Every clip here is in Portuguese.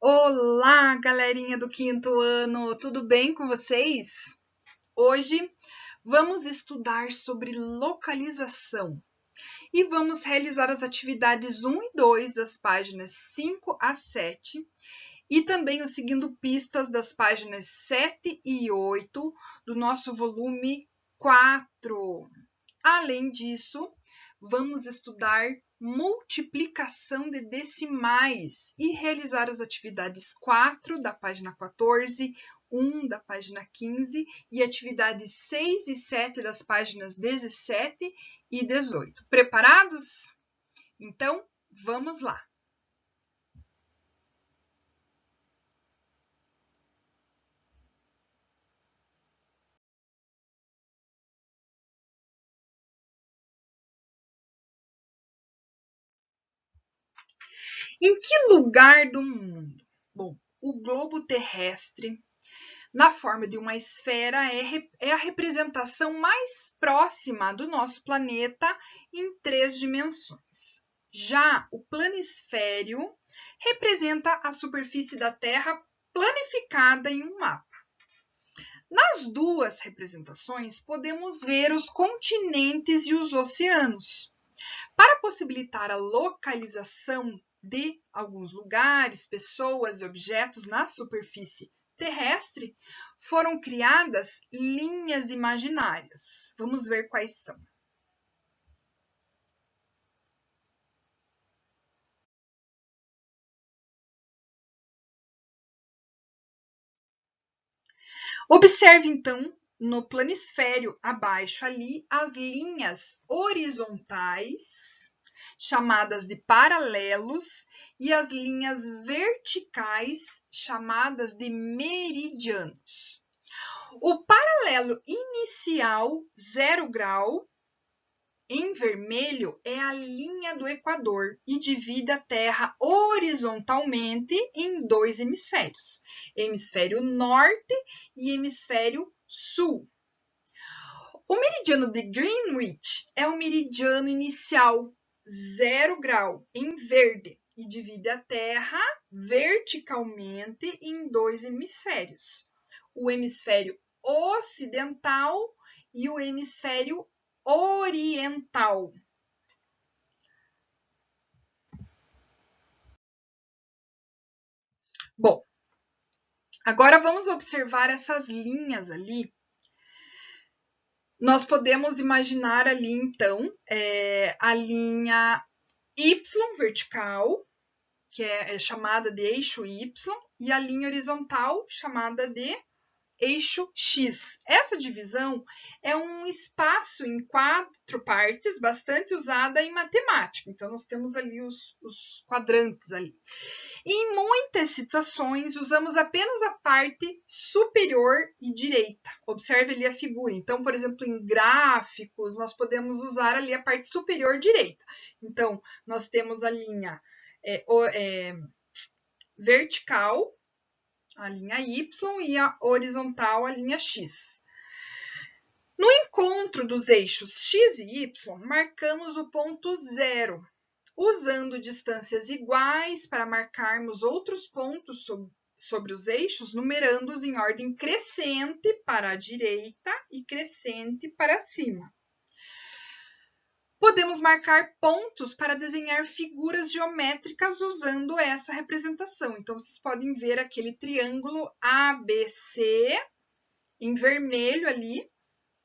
Olá, galerinha do quinto ano, tudo bem com vocês? Hoje vamos estudar sobre localização e vamos realizar as atividades 1 e 2 das páginas 5 a 7 e também o seguindo pistas das páginas 7 e 8 do nosso volume 4. Além disso, vamos estudar multiplicação de decimais e realizar as atividades 4 da página 14, 1 da página 15 e atividades 6 e 7 das páginas 17 e 18. Preparados? Então, vamos lá! Em que lugar do mundo? Bom, o globo terrestre, na forma de uma esfera, é a representação mais próxima do nosso planeta em 3 dimensões. Já o planisfério representa a superfície da Terra planificada em um mapa. Nas duas representações, podemos ver os continentes e os oceanos. Para possibilitar a localização de alguns lugares, pessoas e objetos na superfície terrestre, foram criadas linhas imaginárias. Vamos ver quais são. Observe, então, no planisfério abaixo ali, as linhas horizontais, chamadas de paralelos, e as linhas verticais, chamadas de meridianos. O paralelo inicial, 0 grau, em vermelho, é a linha do Equador e divide a Terra horizontalmente em 2 hemisférios, hemisfério norte e hemisfério sul. O meridiano de Greenwich é o meridiano inicial, 0 grau, em verde, e divide a Terra verticalmente em 2 hemisférios, o hemisfério ocidental e o hemisfério oriental. Bom, agora vamos observar essas linhas ali. Nós podemos imaginar ali, então, a linha Y vertical, que é chamada de eixo Y, e a linha horizontal, chamada de eixo X. Essa divisão é um espaço em 4 partes, bastante usada em matemática. Então, nós temos ali os quadrantes ali. Em muitas situações, usamos apenas a parte superior e direita. Observe ali a figura. Então, por exemplo, em gráficos, nós podemos usar ali a parte superior direita. Então, nós temos a linha vertical, a linha Y, e a horizontal, a linha X. No encontro dos eixos X e Y, marcamos o ponto 0, usando distâncias iguais para marcarmos outros pontos sobre os eixos, numerando-os em ordem crescente para a direita e crescente para cima. Podemos marcar pontos para desenhar figuras geométricas usando essa representação. Então, vocês podem ver aquele triângulo ABC em vermelho ali.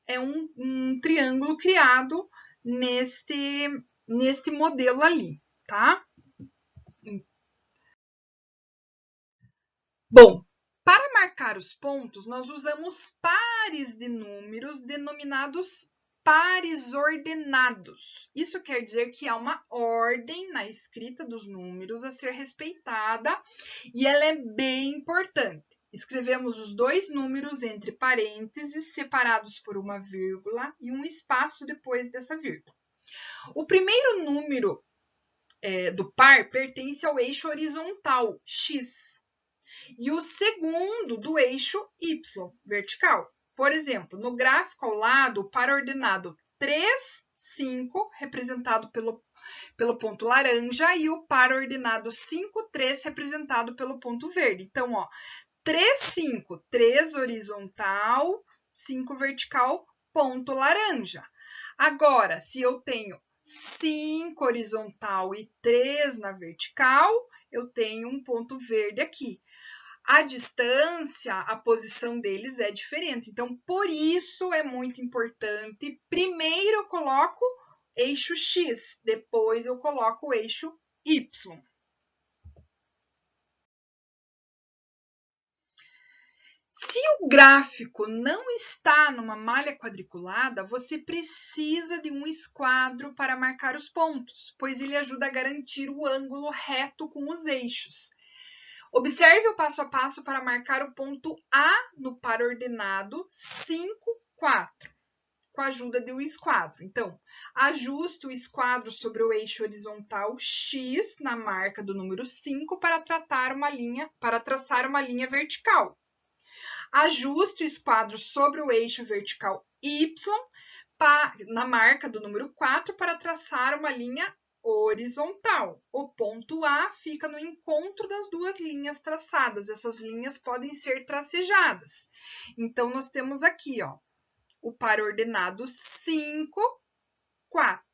É um triângulo criado neste modelo ali, tá? Bom, para marcar os pontos, nós usamos pares de números denominados pares ordenados. Isso quer dizer que há uma ordem na escrita dos números a ser respeitada e ela é bem importante. Escrevemos os 2 números entre parênteses, separados por uma vírgula e um espaço depois dessa vírgula. O primeiro número do par pertence ao eixo horizontal, X, e o segundo do eixo Y, vertical. Por exemplo, no gráfico ao lado, o par ordenado 3, 5, representado pelo ponto laranja, e o par ordenado 5, 3, representado pelo ponto verde. Então, ó, 3, 5, 3 horizontal, 5 vertical, ponto laranja. Agora, se eu tenho 5 horizontal e 3 na vertical, eu tenho um ponto verde aqui. A distância, a posição deles é diferente. Então, por isso é muito importante. Primeiro eu coloco eixo X, depois eu coloco o eixo Y. Se o gráfico não está numa malha quadriculada, você precisa de um esquadro para marcar os pontos, pois ele ajuda a garantir o ângulo reto com os eixos. Observe o passo a passo para marcar o ponto A no par ordenado 5, 4, com a ajuda de um esquadro. Então, ajuste o esquadro sobre o eixo horizontal X na marca do número 5 para traçar uma linha vertical. Ajuste o esquadro sobre o eixo vertical Y na marca do número 4 para traçar uma linha horizontal. O ponto A fica no encontro das duas linhas traçadas. Essas linhas podem ser tracejadas. Então, nós temos aqui, ó, o par ordenado 5, 4.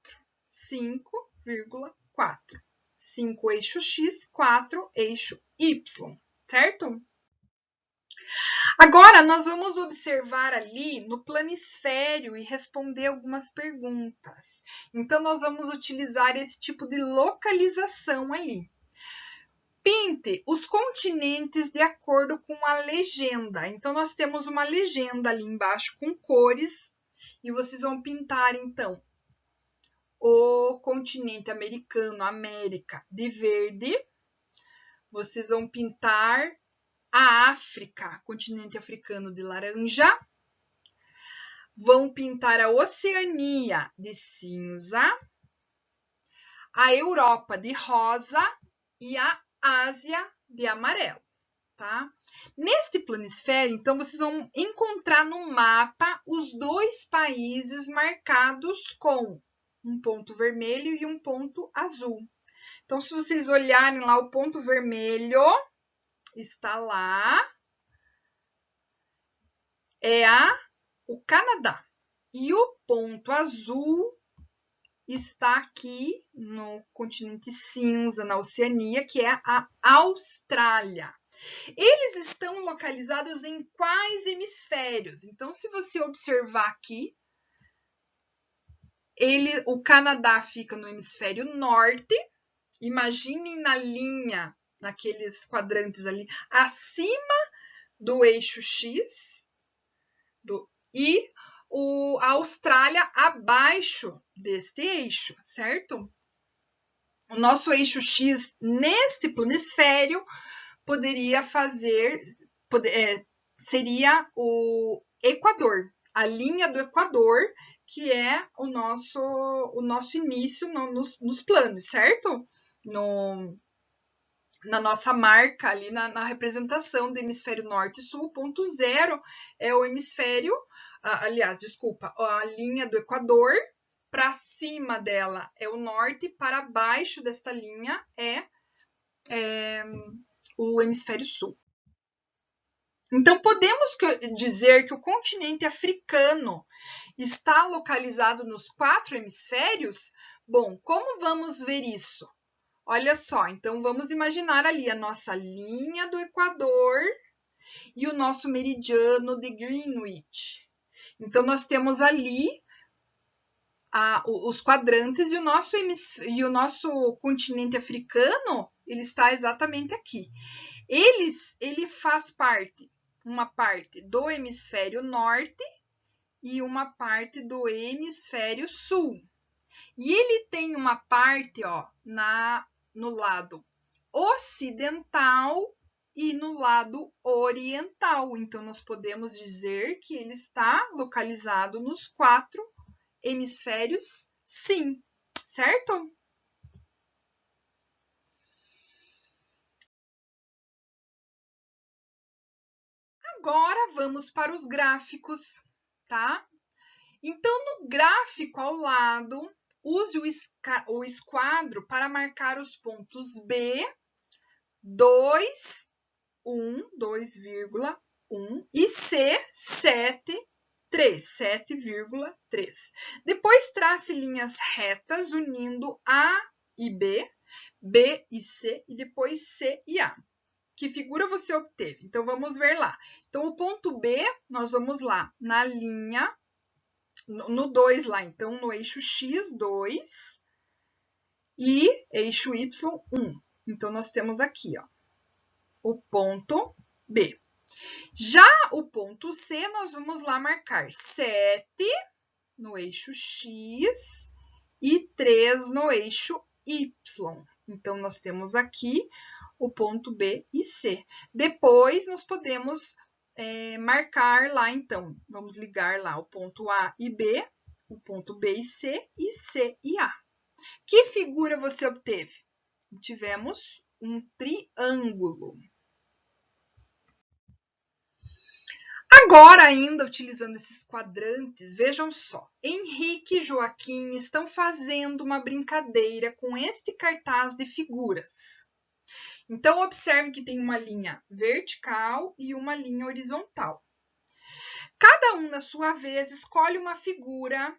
5,4. 5 eixo X, 4 eixo Y, certo? Agora, nós vamos observar ali no planisfério e responder algumas perguntas. Então, nós vamos utilizar esse tipo de localização ali. Pinte os continentes de acordo com a legenda. Então, nós temos uma legenda ali embaixo com cores e vocês vão pintar, então, o continente americano, América, de verde. Vocês vão pintar a África, continente africano, de laranja. Vão pintar a Oceania de cinza, a Europa de rosa e a Ásia de amarelo, tá? Neste planisfério, então, vocês vão encontrar no mapa os dois países marcados com um ponto vermelho e um ponto azul. Então, se vocês olharem lá, o ponto vermelho está lá, é o Canadá. E o ponto azul está aqui no continente cinza, na Oceania, que é a Austrália. Eles estão localizados em quais hemisférios? Então, se você observar aqui, o Canadá fica no hemisfério norte. Imaginem na linha, naqueles quadrantes ali, acima do eixo X, e a Austrália abaixo deste eixo, certo? O nosso eixo X neste planisfério seria o Equador, a linha do Equador, que é o nosso início nos planos, certo? Na nossa marca ali na representação do hemisfério norte e sul, o ponto zero é o hemisfério, a linha do Equador, para cima dela é o norte, para baixo desta linha é o hemisfério sul. Então, podemos dizer que o continente africano está localizado nos 4 hemisférios? Bom, como vamos ver isso? Olha só, então vamos imaginar ali a nossa linha do Equador e o nosso meridiano de Greenwich. Então, nós temos ali os quadrantes e o nosso continente africano, ele está exatamente aqui. Ele faz uma parte do hemisfério norte e uma parte do hemisfério sul. E ele tem uma parte, ó, no lado ocidental e no lado oriental. Então, nós podemos dizer que ele está localizado nos 4 hemisférios, sim, certo? Agora, vamos para os gráficos, tá? Então, no gráfico ao lado, use o esquadro para marcar os pontos B, 2, 1, 2,1 e C, 7, 3, 7,3. Depois trace linhas retas unindo A e B, B e C e depois C e A. Que figura você obteve? Então, vamos ver lá. Então, o ponto B, nós vamos lá na linha, no 2 lá. Então, no eixo X, 2 e eixo Y, 1. Então, nós temos aqui, ó, o ponto B. Já o ponto C, nós vamos lá marcar 7 no eixo X e 3 no eixo Y. Então, nós temos aqui o ponto B e C. Depois, nós podemos marcar lá, então, vamos ligar lá o ponto A e B, o ponto B e C e A. Que figura você obteve? Tivemos um triângulo. Agora, ainda utilizando esses quadrantes, vejam só. Henrique e Joaquim estão fazendo uma brincadeira com este cartaz de figuras. Então, observe que tem uma linha vertical e uma linha horizontal. Cada um, na sua vez, escolhe uma figura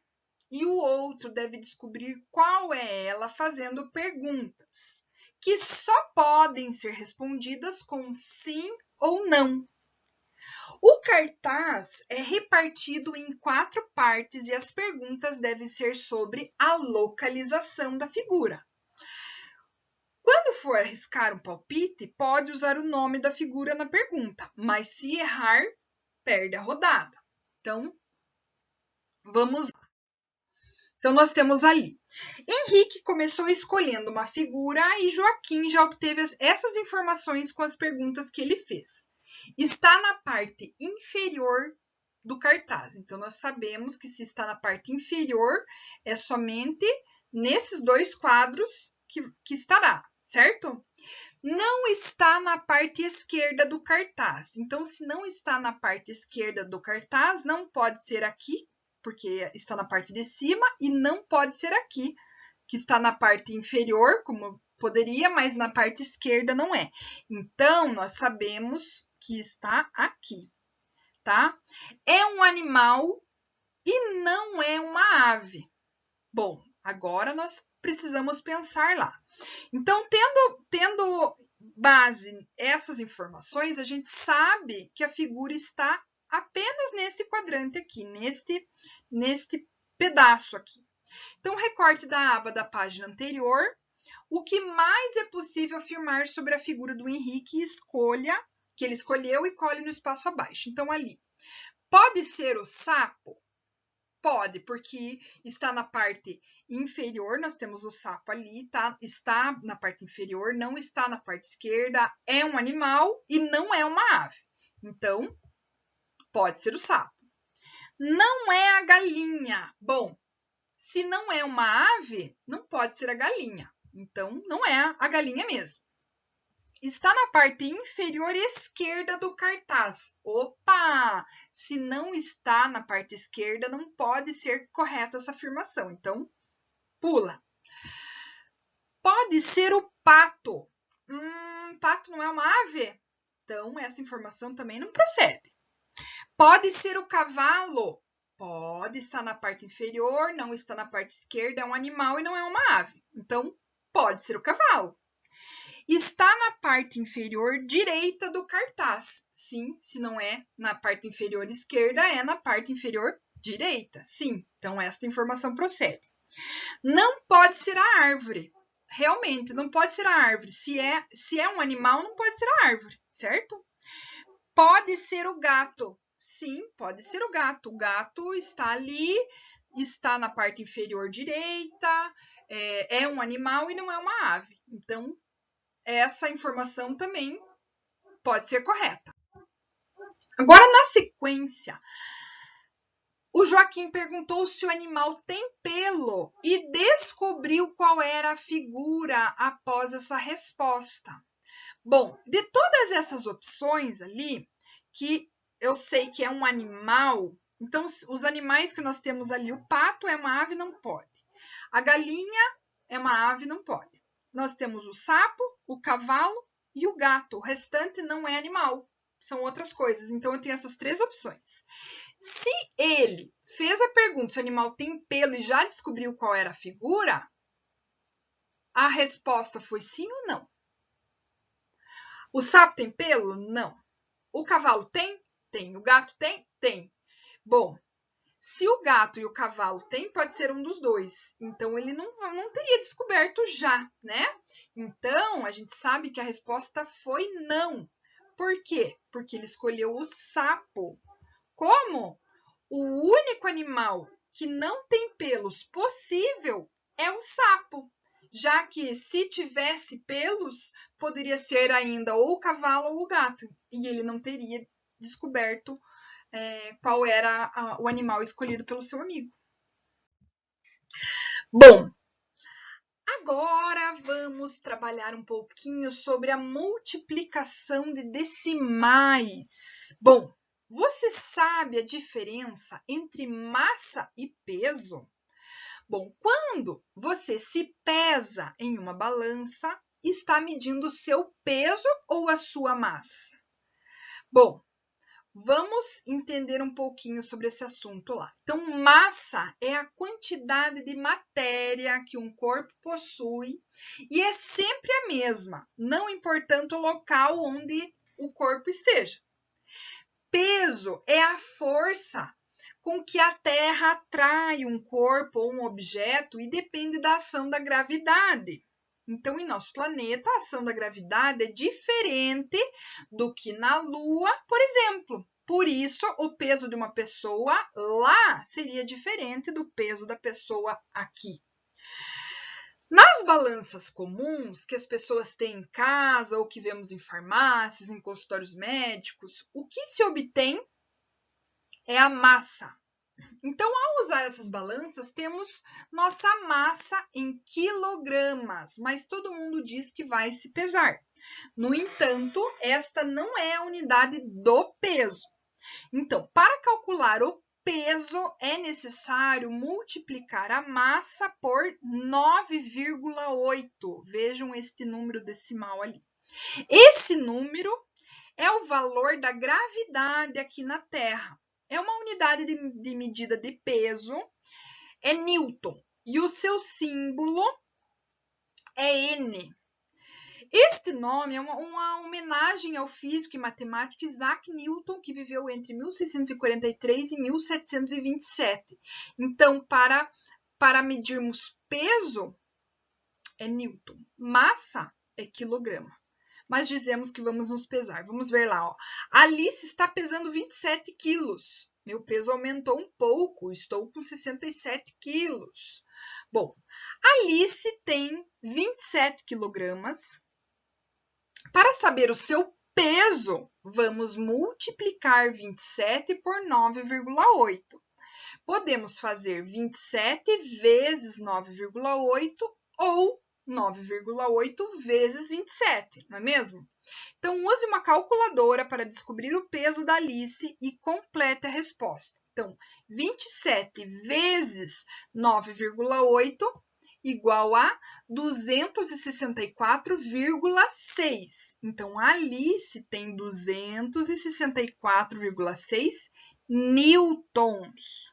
e o outro deve descobrir qual é ela, fazendo perguntas, que só podem ser respondidas com sim ou não. O cartaz é repartido em 4 partes e as perguntas devem ser sobre a localização da figura. Quando for arriscar um palpite, pode usar o nome da figura na pergunta, mas se errar, perde a rodada. Então, vamos lá. Então, nós temos ali. Henrique começou escolhendo uma figura e Joaquim já obteve essas informações com as perguntas que ele fez. Está na parte inferior do cartaz. Então, nós sabemos que se está na parte inferior, é somente nesses 2 quadros que estará, certo? Não está na parte esquerda do cartaz. Então, se não está na parte esquerda do cartaz, não pode ser aqui, porque está na parte de cima, e não pode ser aqui, que está na parte inferior, como poderia, mas na parte esquerda não é. Então, nós sabemos que está aqui, tá? É um animal e não é uma ave. Bom, agora nós precisamos pensar lá. Então, tendo base essas informações, a gente sabe que a figura está apenas nesse quadrante aqui, neste pedaço aqui. Então, recorte da aba da página anterior. O que mais é possível afirmar sobre a figura do Henrique? Escolha, que ele escolheu, e colhe no espaço abaixo. Então, ali. Pode ser o sapo? Pode, porque está na parte inferior, nós temos o sapo ali, tá? Está na parte inferior, não está na parte esquerda, é um animal e não é uma ave. Então, pode ser o sapo. Não é a galinha. Bom, se não é uma ave, não pode ser a galinha. Então, não é a galinha mesmo. Está na parte inferior esquerda do cartaz. Opa! Se não está na parte esquerda, não pode ser correta essa afirmação. Então, pula. Pode ser o pato. Pato não é uma ave? Então, essa informação também não procede. Pode ser o cavalo. Pode estar na parte inferior, não está na parte esquerda, é um animal e não é uma ave. Então, pode ser o cavalo. Está na parte inferior direita do cartaz. Sim, se não é na parte inferior esquerda, é na parte inferior direita. Sim, então esta informação procede. Não pode ser a árvore. Realmente, não pode ser a árvore. Se é um animal, não pode ser a árvore, certo? Pode ser o gato. Sim, pode ser o gato. O gato está ali, está na parte inferior direita, é um animal e não é uma ave. Então, essa informação também pode ser correta. Agora, na sequência, o Joaquim perguntou se o animal tem pelo e descobriu qual era a figura após essa resposta. Bom, de todas essas opções ali, que eu sei que é um animal, Então, os animais que nós temos ali, o pato é uma ave, não pode. A galinha é uma ave, não pode. Nós temos o sapo, o cavalo e o gato. O restante não é animal, são outras coisas. Então, eu tenho essas 3 opções. Se ele fez a pergunta se o animal tem pelo e já descobriu qual era a figura, a resposta foi sim ou não. O sapo tem pelo? Não. O cavalo tem? Tem. O gato tem? Tem. Bom, se o gato e o cavalo têm, pode ser um dos dois. Então, ele não teria descoberto já, né? Então, a gente sabe que a resposta foi não. Por quê? Porque ele escolheu o sapo. Como o único animal que não tem pelos possível é o sapo. Já que se tivesse pelos, poderia ser ainda ou o cavalo ou o gato. E ele não teria descoberto qual era o animal escolhido pelo seu amigo. Bom, agora vamos trabalhar um pouquinho sobre a multiplicação de decimais. Bom, você sabe a diferença entre massa e peso? Bom, quando você se pesa em uma balança, está medindo o seu peso ou a sua massa? Bom, vamos entender um pouquinho sobre esse assunto lá. Então, massa é a quantidade de matéria que um corpo possui e é sempre a mesma, não importando o local onde o corpo esteja. Peso é a força com que a Terra atrai um corpo ou um objeto e depende da ação da gravidade. Então, em nosso planeta, a ação da gravidade é diferente do que na Lua, por exemplo. Por isso, o peso de uma pessoa lá seria diferente do peso da pessoa aqui. Nas balanças comuns que as pessoas têm em casa ou que vemos em farmácias, em consultórios médicos, o que se obtém é a massa. Então, ao usar essas balanças, temos nossa massa em quilogramas, mas todo mundo diz que vai se pesar. No entanto, esta não é a unidade do peso. Então, para calcular o peso, é necessário multiplicar a massa por 9,8. Vejam este número decimal ali. Esse número é o valor da gravidade aqui na Terra. É uma unidade de medida de peso, é Newton, e o seu símbolo é N. Este nome é uma homenagem ao físico e matemático Isaac Newton, que viveu entre 1643 e 1727. Então, para medirmos peso, é Newton. Massa é quilograma. Mas dizemos que vamos nos pesar. Vamos ver lá. Ó. Alice está pesando 27 quilos. Meu peso aumentou um pouco. Estou com 67 quilos. Bom, Alice tem 27 quilogramas. Para saber o seu peso, vamos multiplicar 27 por 9,8. Podemos fazer 27 vezes 9,8 ou 9,8 vezes 27, não é mesmo? Então, use uma calculadora para descobrir o peso da Alice e complete a resposta. Então, 27 vezes 9,8 igual a 264,6. Então, a Alice tem 264,6 newtons.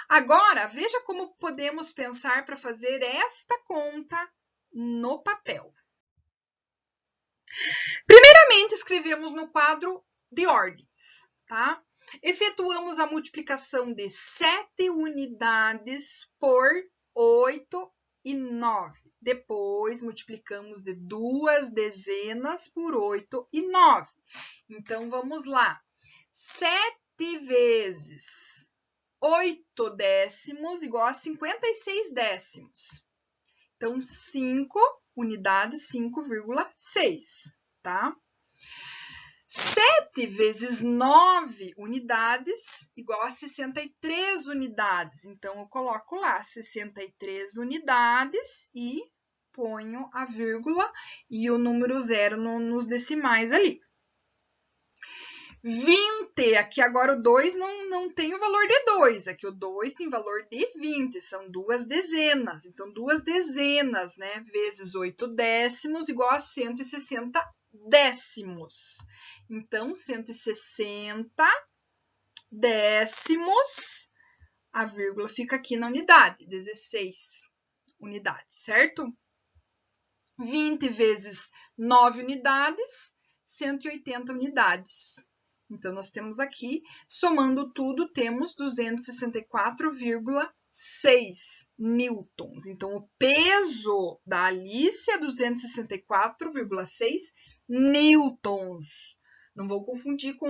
Agora, veja como podemos pensar para fazer esta conta no papel. Primeiramente, escrevemos no quadro de ordens, tá? Efetuamos a multiplicação de 7 unidades por 8 e 9. Depois, multiplicamos de 2 dezenas por 8 e 9. Então, vamos lá. 7 vezes 8 décimos igual a 56 décimos. Então, 5 unidades, 5,6, tá? 7 vezes 9 unidades igual a 63 unidades. Então, eu coloco lá 63 unidades e ponho a vírgula e o número 0 nos decimais ali. 20, aqui agora o 2 não tem o valor de 2, aqui o 2 tem valor de 20, são 2 dezenas. Então, 2 dezenas, né, vezes 8 décimos igual a 160 décimos. Então, 160 décimos, a vírgula fica aqui na unidade, 16 unidades, certo? 20 vezes 9 unidades, 180 unidades. Então, nós temos aqui, somando tudo, temos 264,6 newtons. Então, o peso da Alice é 264,6 newtons. Não vou confundir com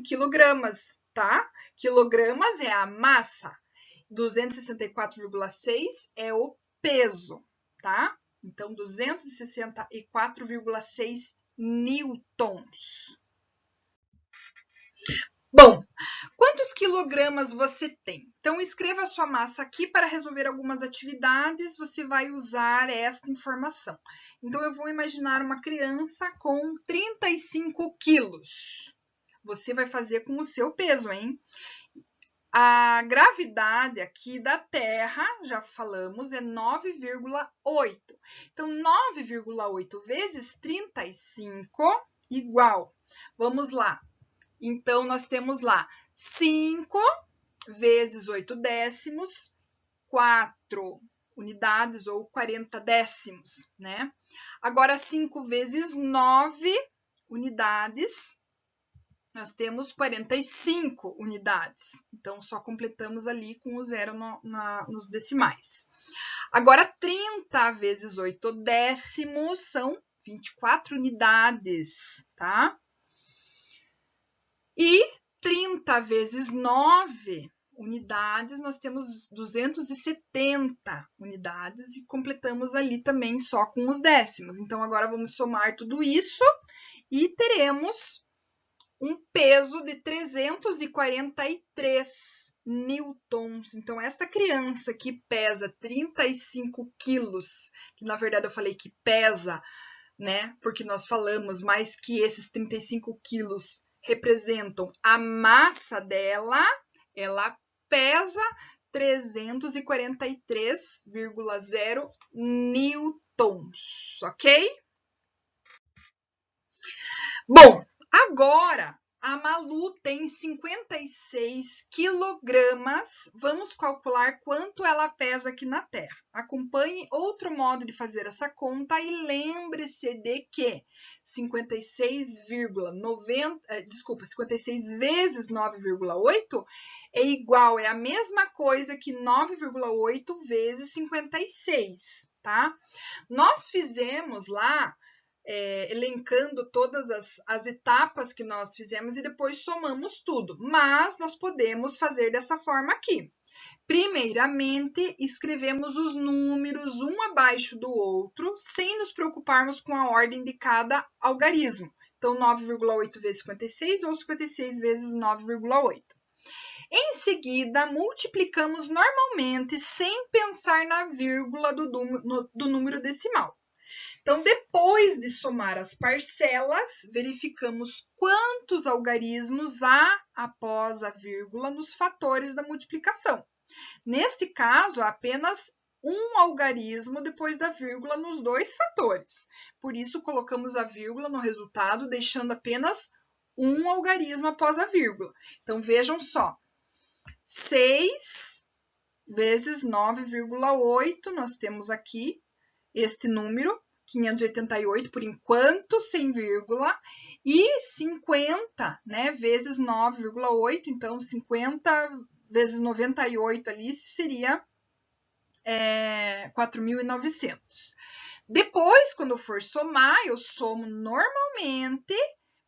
quilogramas, tá? Quilogramas é a massa. 264,6 é o peso, tá? Então, 264,6 newtons. Bom, quantos quilogramas você tem? Então, escreva a sua massa aqui para resolver algumas atividades, você vai usar esta informação. Então, eu vou imaginar uma criança com 35 quilos. Você vai fazer com o seu peso, hein? A gravidade aqui da Terra, já falamos, é 9,8. Então, 9,8 vezes 35 igual. Vamos lá. Então, nós temos lá 5 vezes 8 décimos, 4 unidades ou 40 décimos, né? Agora, 5 vezes 9 unidades, nós temos 45 unidades. Então, só completamos ali com o zero nos decimais. Agora, 30 vezes 8 décimos são 24 unidades, tá? E 30 vezes 9 unidades, nós temos 270 unidades e completamos ali também só com os décimos. Então, agora vamos somar tudo isso e teremos um peso de 343 newtons. Então, esta criança que pesa 35 quilos, que na verdade eu falei que pesa, né? Porque nós falamos, mas que esses 35 quilos representam a massa dela, ela pesa 343,0 newtons, ok? Bom, agora a Malu tem 56 quilogramas. Vamos calcular quanto ela pesa aqui na Terra. Acompanhe outro modo de fazer essa conta e lembre-se de que 56 vezes 9,8 é igual, é a mesma coisa que 9,8 vezes 56, tá? Nós fizemos lá elencando todas as etapas que nós fizemos e depois somamos tudo. Mas nós podemos fazer dessa forma aqui. Primeiramente, escrevemos os números um abaixo do outro, sem nos preocuparmos com a ordem de cada algarismo. Então, 9,8 vezes 56 ou 56 vezes 9,8. Em seguida, multiplicamos normalmente, sem pensar na vírgula do número decimal. Então, depois de somar as parcelas, verificamos quantos algarismos há após a vírgula nos fatores da multiplicação. Neste caso, há apenas um algarismo depois da vírgula nos dois fatores. Por isso, colocamos a vírgula no resultado, deixando apenas um algarismo após a vírgula. Então, vejam só. 6 vezes 9,8, nós temos aqui este número. 588 por enquanto, sem vírgula, e 50, né, vezes 9,8, então 50 vezes 98 ali seria 4.900. Depois, quando eu for somar, eu somo normalmente,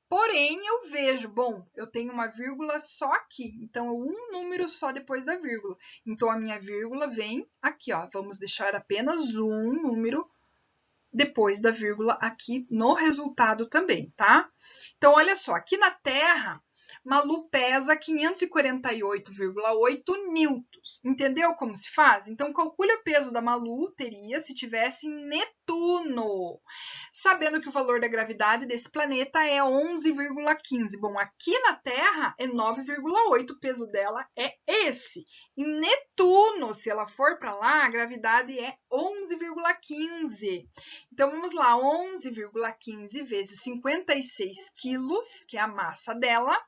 porém eu vejo, bom, eu tenho uma vírgula só aqui, então um número só depois da vírgula. Então, a minha vírgula vem aqui, ó, vamos deixar apenas um número depois da vírgula aqui no resultado também, tá? Então, olha só, aqui na Terra, Malu pesa 548,8 newtons. Entendeu como se faz? Então, calcule o peso da Malu teria se tivesse em Netuno, sabendo que o valor da gravidade desse planeta é 11,15. Bom, aqui na Terra é 9,8, o peso dela é esse. Em Netuno, se ela for para lá, a gravidade é 11,15. Então, vamos lá, 11,15 vezes 56 quilos, que é a massa dela.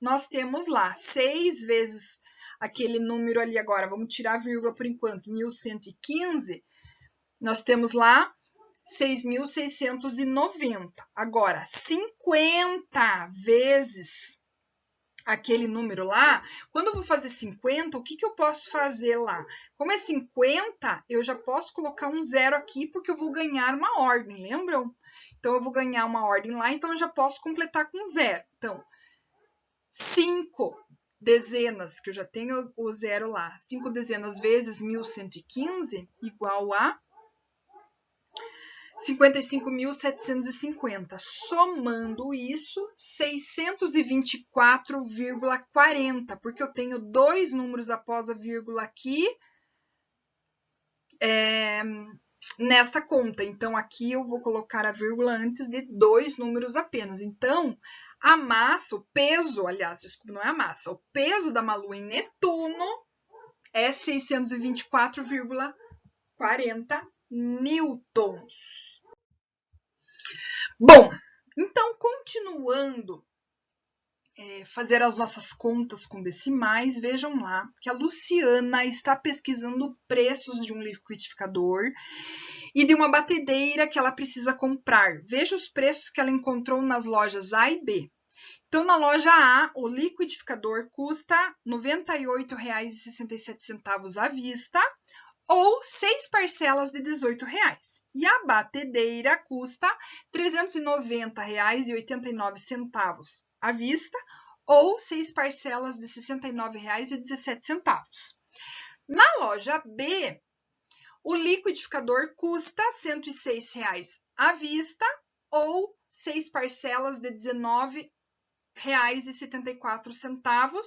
Nós temos lá 6 vezes aquele número ali agora, vamos tirar a vírgula por enquanto, 1115. Nós temos lá 6.690. Agora, 50 vezes aquele número lá, quando eu vou fazer 50, o que eu posso fazer lá? Como é 50, eu já posso colocar um zero aqui, porque eu vou ganhar uma ordem, lembram? Então, eu vou ganhar uma ordem lá, então eu já posso completar com zero. Então, 5 dezenas, que eu já tenho o zero lá, 5 dezenas vezes 1.115, igual a 55.750. Somando isso, 624,40, porque eu tenho dois números após a vírgula aqui nesta conta. Então, aqui eu vou colocar a vírgula antes de dois números apenas. Então, a massa, o peso, aliás, desculpa, não é a massa, o peso da Malu em Netuno é 624,40 newtons. Bom, então, continuando fazer as nossas contas com decimais, vejam lá que a Luciana está pesquisando preços de um liquidificador e de uma batedeira que ela precisa comprar. Veja os preços que ela encontrou nas lojas A e B. Então, na loja A, o liquidificador custa R$ 98,67 à vista, ou 6 parcelas de R$ 18,00. E a batedeira custa R$ 390,89 à vista, ou 6 parcelas de R$ 69,17. Na loja B, o liquidificador custa R$ 106,00 à vista, ou 6 parcelas de R$ 19,74,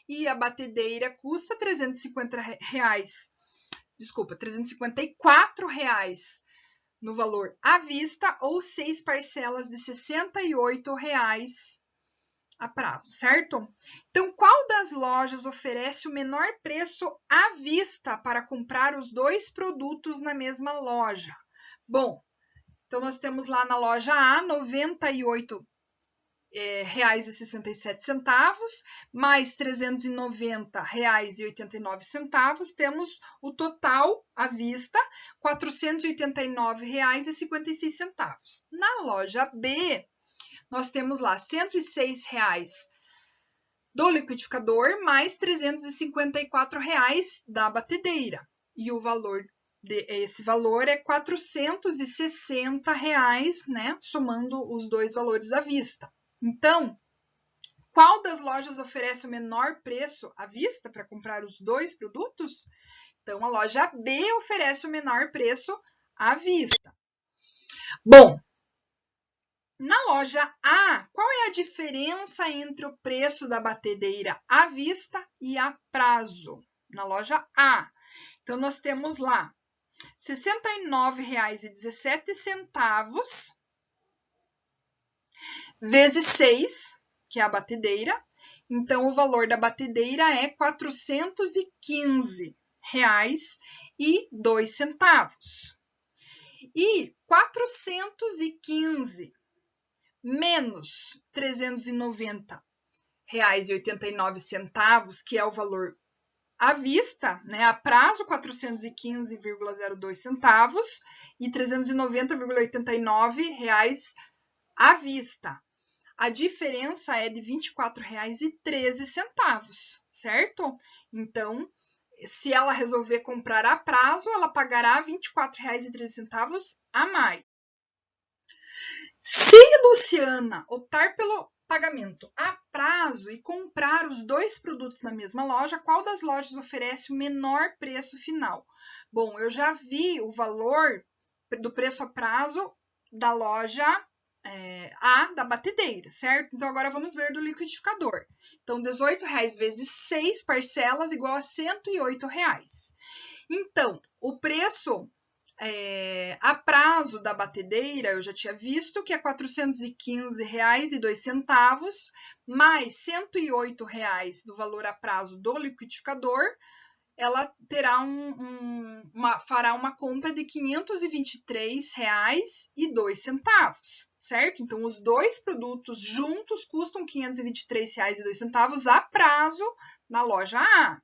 e a batedeira custa R$ 354 reais no valor à vista, ou 6 parcelas de R$ 68,00 a prazo, certo? Então, qual das lojas oferece o menor preço à vista para comprar os dois produtos na mesma loja? Bom, então nós temos lá na loja A, R$ 98,67, mais R$ 390,89, temos o total à vista, R$ 489,56. Na loja B, nós temos lá R$ 106,00 do liquidificador, mais R$ 354,00 da batedeira. E o valor esse valor é R$ 460,00, né? Somando os dois valores à vista. Então, qual das lojas oferece o menor preço à vista para comprar os dois produtos? Então, a loja B oferece o menor preço à vista. Bom, na loja A, qual é a diferença entre o preço da batedeira à vista e a prazo? Na loja A. Então, nós temos lá R$ 69,17 vezes 6, que é a batedeira. Então, o valor da batedeira é R$ 415,02. E 415 menos R$ 390,89, que é o valor à vista, né? A prazo, R$ 415,02 e R$ 390,89 à vista. A diferença é de R$ 24,13, certo? Então, se ela resolver comprar a prazo, ela pagará R$ 24,13 a mais. Se Luciana optar pelo pagamento a prazo e comprar os dois produtos na mesma loja, qual das lojas oferece o menor preço final? Bom, eu já vi o valor do preço a prazo da loja A da batedeira, certo? Então, agora vamos ver do liquidificador. Então, R$18 vezes 6 parcelas igual a R$108. Então, o preço a prazo da batedeira, eu já tinha visto que é R$415,02, mais R$108 do valor a prazo do liquidificador, ela terá fará uma compra de R$523,02, certo? Então, os dois produtos juntos custam R$523,02 a prazo na loja A.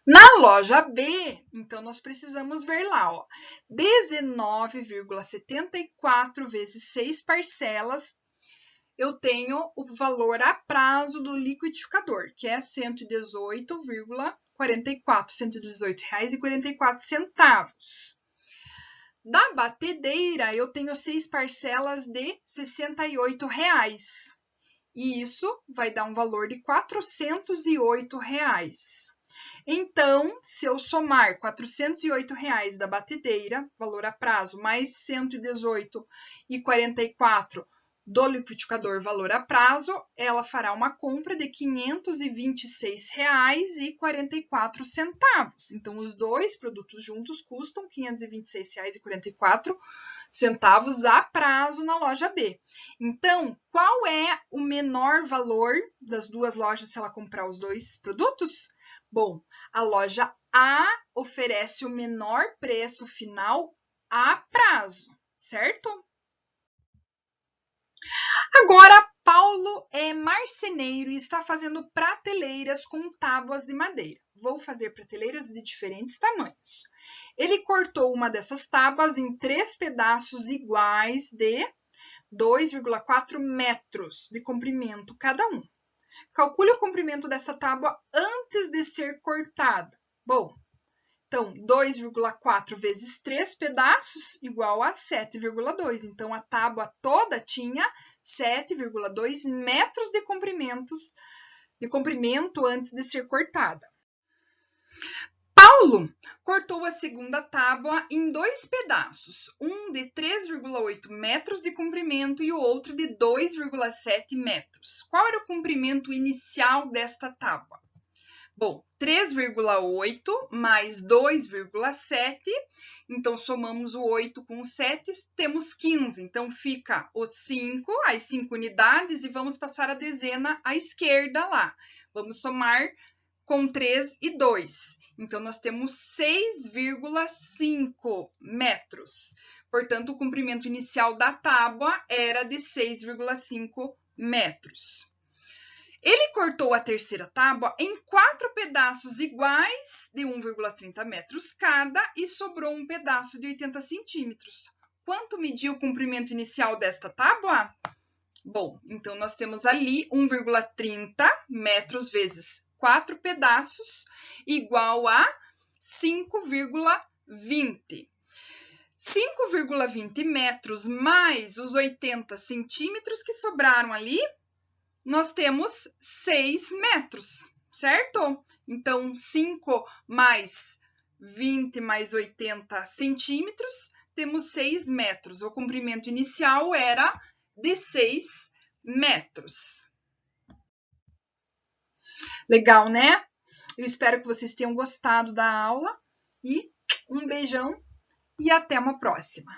Na loja B, então, nós precisamos ver lá, ó, 19,74 vezes 6 parcelas, eu tenho o valor a prazo do liquidificador, que é R$118,44. Da batedeira, eu tenho 6 parcelas de R$68. E isso vai dar um valor de R$408. Então, se eu somar R$408 da batedeira, valor a prazo, mais R$118,44 do liquidificador, valor a prazo, ela fará uma compra de R$526,44. Então, os dois produtos juntos custam R$526,44 a prazo na loja B. Então, qual é o menor valor das duas lojas se ela comprar os dois produtos? Bom, a loja A oferece o menor preço final a prazo, certo? Agora, Paulo é marceneiro e está fazendo prateleiras com tábuas de madeira. Vou fazer prateleiras de diferentes tamanhos. Ele cortou uma dessas tábuas em 3 pedaços iguais de 2,4 metros de comprimento cada um. Calcule o comprimento dessa tábua antes de ser cortada. Bom, então, 2,4 vezes 3 pedaços igual a 7,2. Então, a tábua toda tinha 7,2 metros de comprimento antes de ser cortada. Paulo cortou a segunda tábua em 2 pedaços, um de 3,8 metros de comprimento e o outro de 2,7 metros. Qual era o comprimento inicial desta tábua? Bom, 3,8 mais 2,7, então somamos o 8 com o 7, temos 15. Então, fica os 5, as 5 unidades, e vamos passar a dezena à esquerda lá. Vamos somar com 3 e 2. Então, nós temos 6,5 metros. Portanto, o comprimento inicial da tábua era de 6,5 metros. Ele cortou a terceira tábua em 4 pedaços iguais de 1,30 metros cada e sobrou um pedaço de 80 centímetros. Quanto mediu o comprimento inicial desta tábua? Bom, então nós temos ali 1,30 metros vezes 4 pedaços igual a 5,20. 5,20 metros mais os 80 centímetros que sobraram ali, nós temos 6 metros, certo? Então, 5 mais 20 mais 80 centímetros, temos 6 metros. O comprimento inicial era de 6 metros. Legal, né? Eu espero que vocês tenham gostado da aula e um beijão e até uma próxima.